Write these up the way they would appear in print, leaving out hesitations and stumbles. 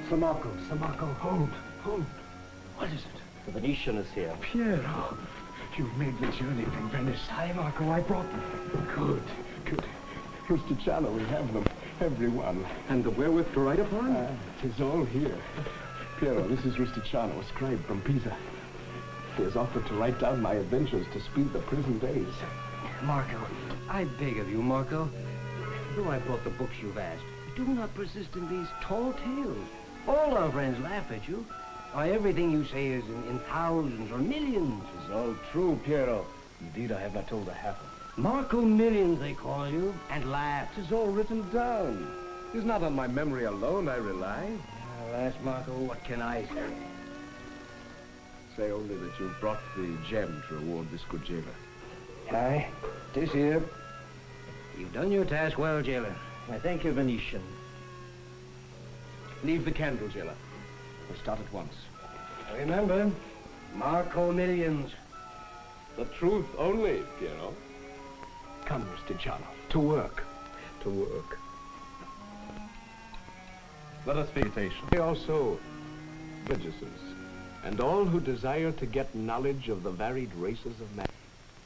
Sir Marco, hold. What is it? The Venetian is here. Piero, you've made the journey from Venice. Hi, Marco, I brought them. Good. Rusticano, we have them. Everyone. And the wherewith to write upon? Tis all here. Piero, this is Rusticano, a scribe from Pisa. He has offered to write down my adventures to speed the prison days. Marco, I beg of you, Marco. Though I brought the books you've asked, do not persist in these tall tales. All our friends laugh at you. Why, everything you say is in thousands or millions. It's all true, Piero. Indeed, I have not told a half of it. Marco Millions, they call you, and laugh. It's all written down. It's not on my memory alone I rely. Alas, Marco, what can I say? Say only that you brought the gem to reward this good jailer. Aye, 'tis here. You've done your task well, jailer. I thank you, Venetian. Leave the candle, jailer. We'll start at once. Remember, Marco Millions. The truth only, Piero. Come, Rusticano. To work. To work. Let us pay attention. We also prejudices, and all who desire to get knowledge of the varied races of man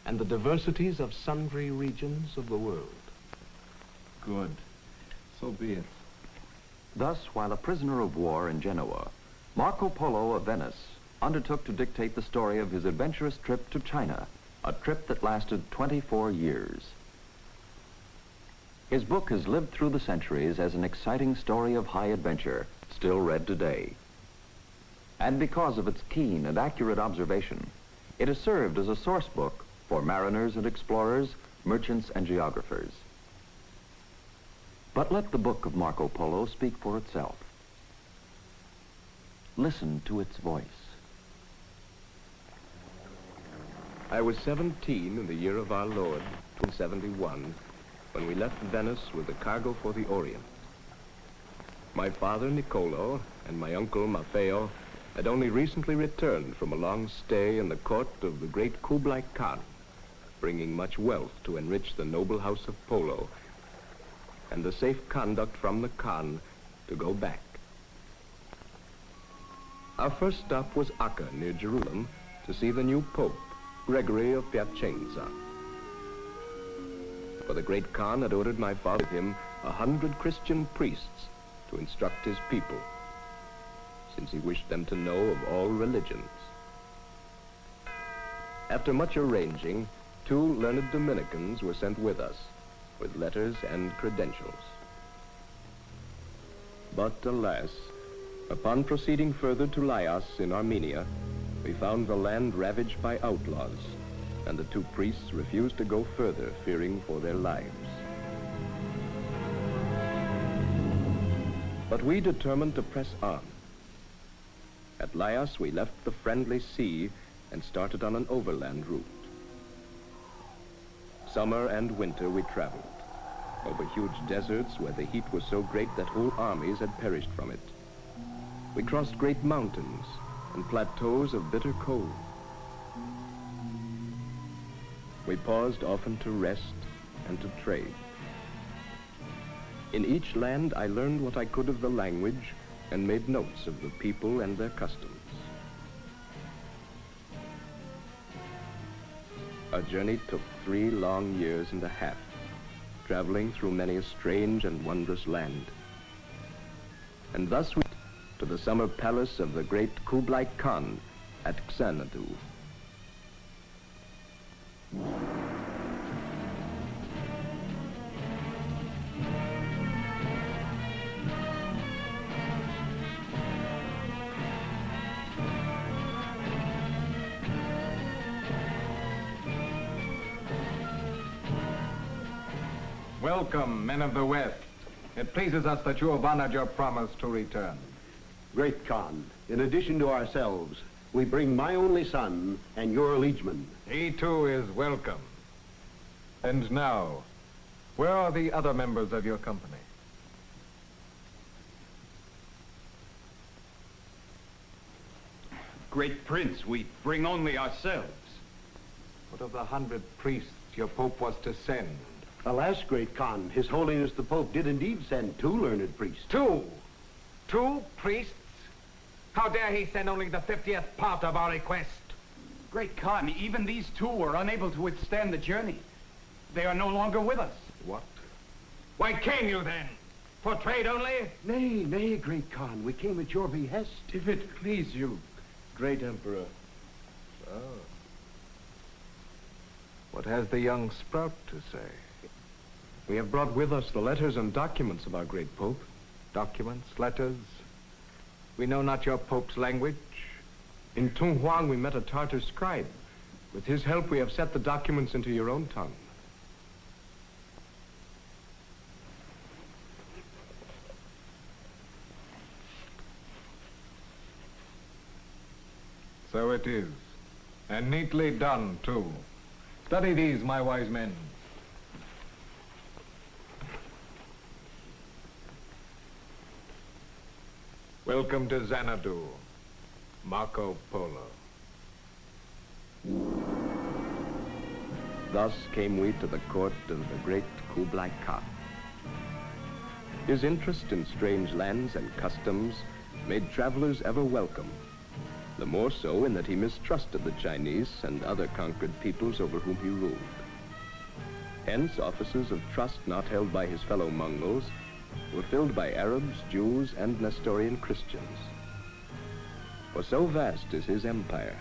and the diversities of sundry regions of the world. Good. So be it. Thus, while a prisoner of war in Genoa, Marco Polo of Venice undertook to dictate the story of his adventurous trip to China, a trip that lasted 24 years. His book has lived through the centuries as an exciting story of high adventure, still read today. And because of its keen and accurate observation, it has served as a source book for mariners and explorers, merchants and geographers. But let the book of Marco Polo speak for itself. Listen to its voice. I was 17 in the year of our Lord, 1271, when we left Venice with a cargo for the Orient. My father, Niccolo, and my uncle, Maffeo, had only recently returned from a long stay in the court of the great Kublai Khan, bringing much wealth to enrich the noble house of Polo, and the safe conduct from the Khan to go back. Our first stop was Acca, near Jerusalem, to see the new Pope, Gregory of Piacenza. For the great Khan had ordered my father with him 100 Christian priests to instruct his people, since he wished them to know of all religions. After much arranging, 2 learned Dominicans were sent with us, with letters and credentials. But alas, upon proceeding further to Laias in Armenia, we found the land ravaged by outlaws, and the 2 priests refused to go further, fearing for their lives. But we determined to press on. At Laias, we left the friendly sea and started on an overland route. Summer and winter we traveled, over huge deserts where the heat was so great that whole armies had perished from it. We crossed great mountains and plateaus of bitter cold. We paused often to rest and to trade. In each land, I learned what I could of the language and made notes of the people and their customs. Our journey took 3 long years and a half, traveling through many a strange and wondrous land. And thus we to the summer palace of the great Kublai Khan at Xanadu. Welcome, men of the West. It pleases us that you have honored your promise to return. Great Khan, in addition to ourselves, we bring my only son and your liegeman. He too is welcome. And now, where are the other members of your company? Great Prince, we bring only ourselves. What of the 100 priests your Pope was to send? Alas, Great Khan, His Holiness the Pope did indeed send 2 learned priests. 2? 2 priests? How dare he send only the 50th part of our request? Great Khan, even these 2 were unable to withstand the journey. They are no longer with us. What? Why came you then? For trade only? Nay, nay, Great Khan. We came at your behest. If it please you, great Emperor. Oh. What has the young sprout to say? We have brought with us the letters and documents of our great Pope. Documents, letters? We know not your Pope's language. In Tung Huang we met a Tartar scribe. With his help we have set the documents into your own tongue. So it is. And neatly done, too. Study these, my wise men. Welcome to Xanadu, Marco Polo. Thus came we to the court of the great Kublai Khan. His interest in strange lands and customs made travelers ever welcome, the more so in that he mistrusted the Chinese and other conquered peoples over whom he ruled. Hence, offices of trust not held by his fellow Mongols were filled by Arabs, Jews, and Nestorian Christians. For so vast is his empire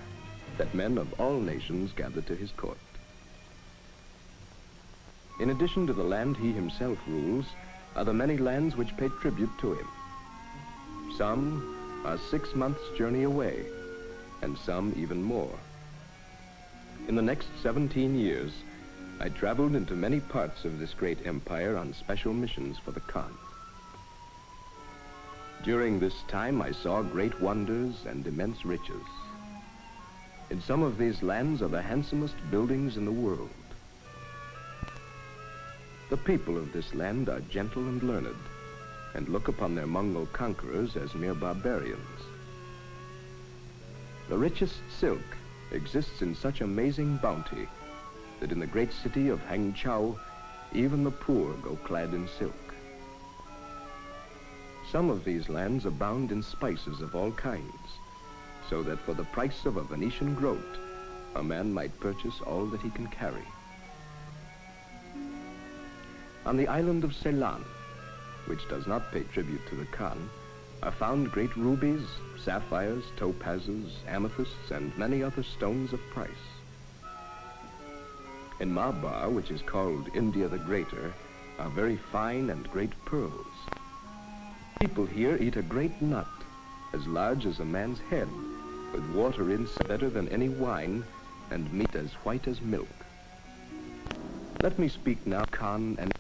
that men of all nations gather to his court. In addition to the land he himself rules, are the many lands which pay tribute to him. Some are 6 months' journey away, and some even more. In the next 17 years, I traveled into many parts of this great empire on special missions for the Khan. During this time, I saw great wonders and immense riches. In some of these lands are the handsomest buildings in the world. The people of this land are gentle and learned, and look upon their Mongol conquerors as mere barbarians. The richest silk exists in such amazing bounty that in the great city of Hangzhou, even the poor go clad in silk. Some of these lands abound in spices of all kinds, so that for the price of a Venetian groat, a man might purchase all that he can carry. On the island of Ceylon, which does not pay tribute to the Khan, are found great rubies, sapphires, topazes, amethysts, and many other stones of price. In Malabar, which is called India the Greater, are very fine and great pearls. People here eat a great nut, as large as a man's head, with water in better than any wine, and meat as white as milk. Let me speak now Khan, and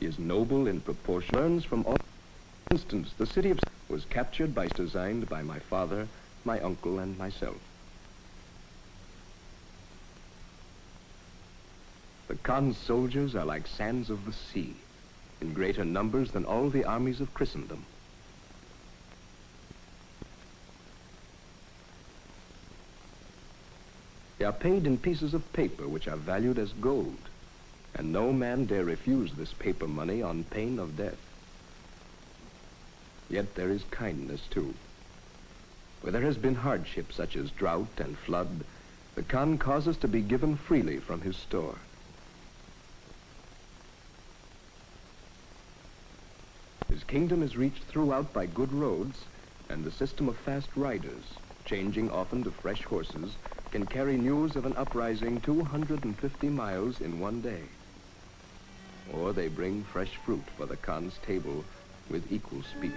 he is noble in proportion, learns from all. For instance, the city of was captured by designed by my father, my uncle, and myself. The Khan's soldiers are like sands of the sea, in greater numbers than all the armies of Christendom. They are paid in pieces of paper which are valued as gold, and no man dare refuse this paper money on pain of death. Yet there is kindness too. Where there has been hardship such as drought and flood, the Khan causes to be given freely from his store. His kingdom is reached throughout by good roads, and the system of fast riders, changing often to fresh horses, can carry news of an uprising 250 miles in one day. Or they bring fresh fruit for the Khan's table with equal speed.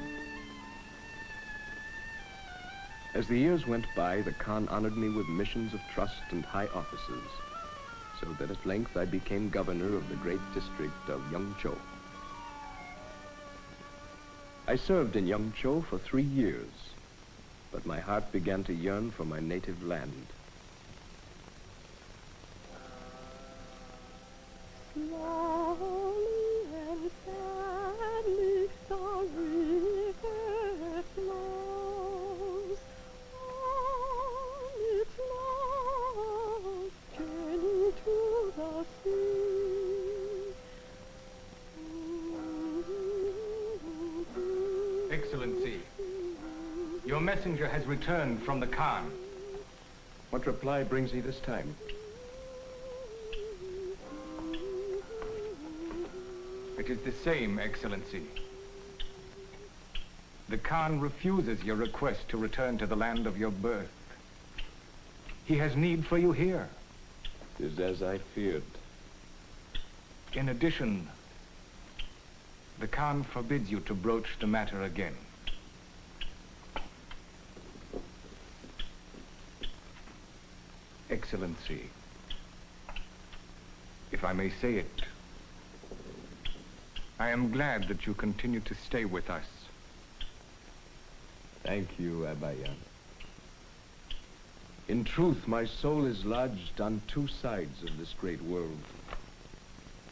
As the years went by, the Khan honored me with missions of trust and high offices, so that at length I became governor of the great district of Yangzhou. I served in Yangzhou for 3 years, but my heart began to yearn for my native land. Slowly and sadly the river flows on its long journey to the sea. Excellency, your messenger has returned from the Khan. What reply brings he this time? It is the same, Excellency. The Khan refuses your request to return to the land of your birth. He has need for you here. It is as I feared. In addition, the Khan forbids you to broach the matter again. Excellency, if I may say it, I am glad that you continue to stay with us. Thank you, Abayan. In truth, my soul is lodged on two sides of this great world.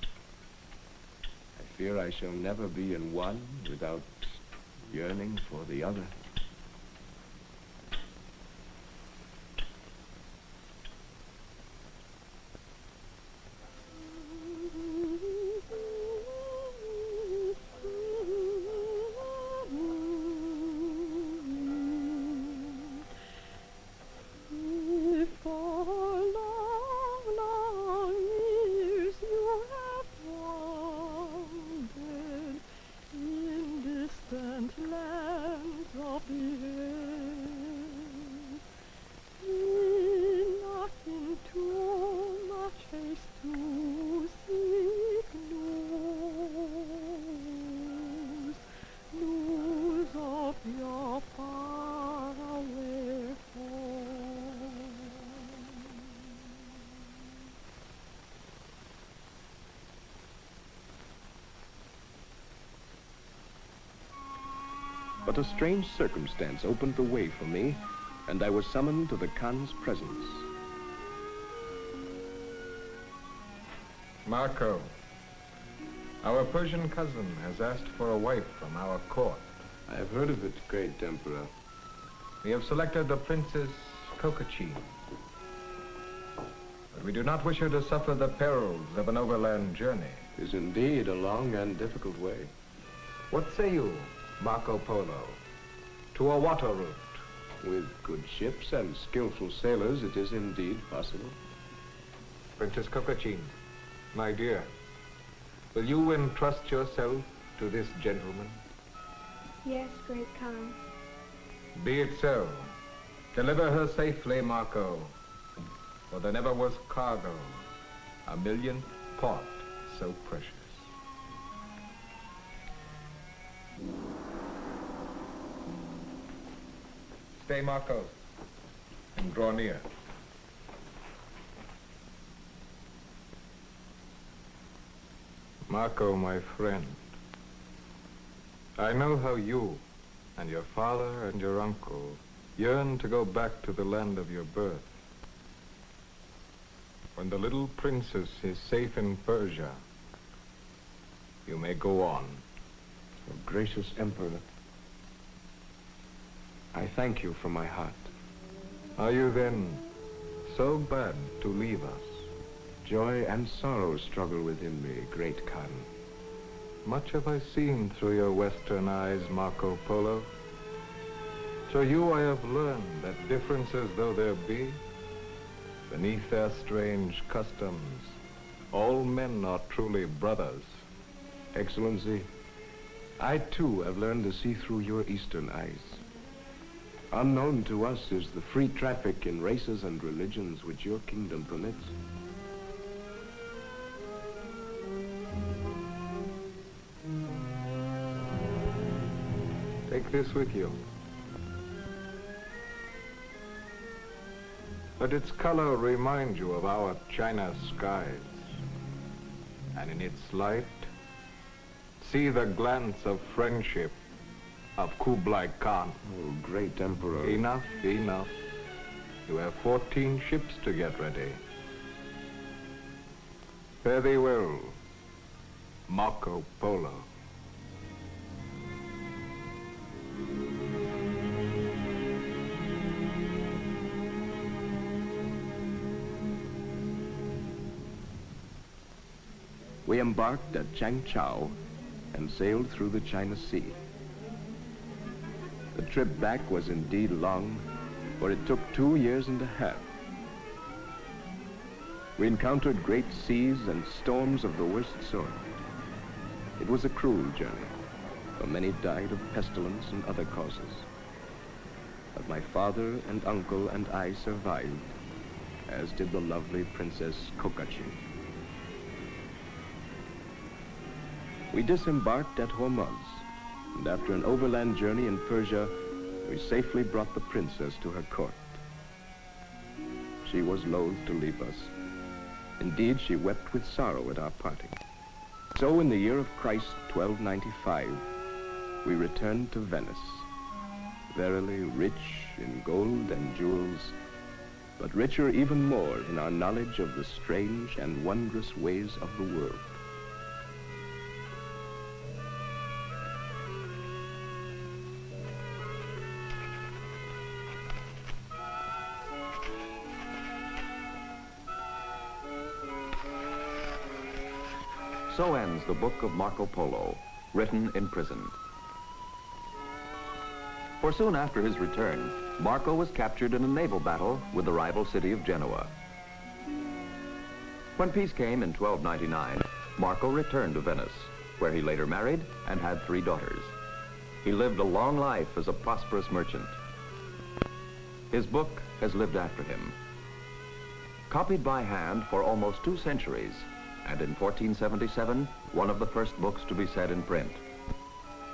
I fear I shall never be in one without yearning for the other. For long, long years you have wandered in distant lands of the earth. Nothing too much haste to seek news of your faraway home. But a strange circumstance opened the way for me, and I was summoned to the Khan's presence. Marco, our Persian cousin has asked for a wife from our court. I have heard of it, great Emperor. We have selected the Princess Kokachin. But we do not wish her to suffer the perils of an overland journey. It is indeed a long and difficult way. What say you, Marco Polo, to a water route? With good ships and skillful sailors, it is indeed possible. Princess Kokachin, my dear, will you entrust yourself to this gentleman? Yes, great Khan. Be it so. Deliver her safely, Marco, for there never was cargo, a millionth part so precious. Stay, Marco, and draw near. Marco, my friend, I know how you and your father and your uncle yearn to go back to the land of your birth. When the little princess is safe in Persia, you may go on. Oh, gracious Emperor, I thank you from my heart. Are you then so glad to leave us? Joy and sorrow struggle within me, great Khan. Much have I seen through your western eyes, Marco Polo. Through you I have learned that differences though there be, beneath their strange customs, all men are truly brothers. Excellency, I too have learned to see through your eastern eyes. Unknown to us is the free traffic in races and religions which your kingdom permits. Take this with you. Let its color remind you of our China skies. And in its light, see the glance of friendship of Kublai Khan. Oh, great Emperor. Enough, enough. You have 14 ships to get ready. Fare thee well, Marco Polo. We embarked at Changchao and sailed through the China Sea. The trip back was indeed long, for it took 2 years and a half. We encountered great seas and storms of the worst sort. It was a cruel journey, for many died of pestilence and other causes. But my father and uncle and I survived, as did the lovely Princess Kokachi. We disembarked at Hormuz, and after an overland journey in Persia, we safely brought the princess to her court. She was loath to leave us. Indeed, she wept with sorrow at our parting. So in the year of Christ, 1295, we returned to Venice, verily rich in gold and jewels, but richer even more in our knowledge of the strange and wondrous ways of the world. So ends the book of Marco Polo, written in prison. For soon after his return, Marco was captured in a naval battle with the rival city of Genoa. When peace came in 1299, Marco returned to Venice, where he later married and had 3 daughters. He lived a long life as a prosperous merchant. His book has lived after him. Copied by hand for almost 2 centuries, and in 1477, one of the first books to be set in print.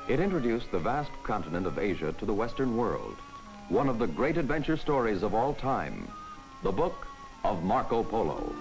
It introduced the vast continent of Asia to the Western world, one of the great adventure stories of all time, the Book of Marco Polo.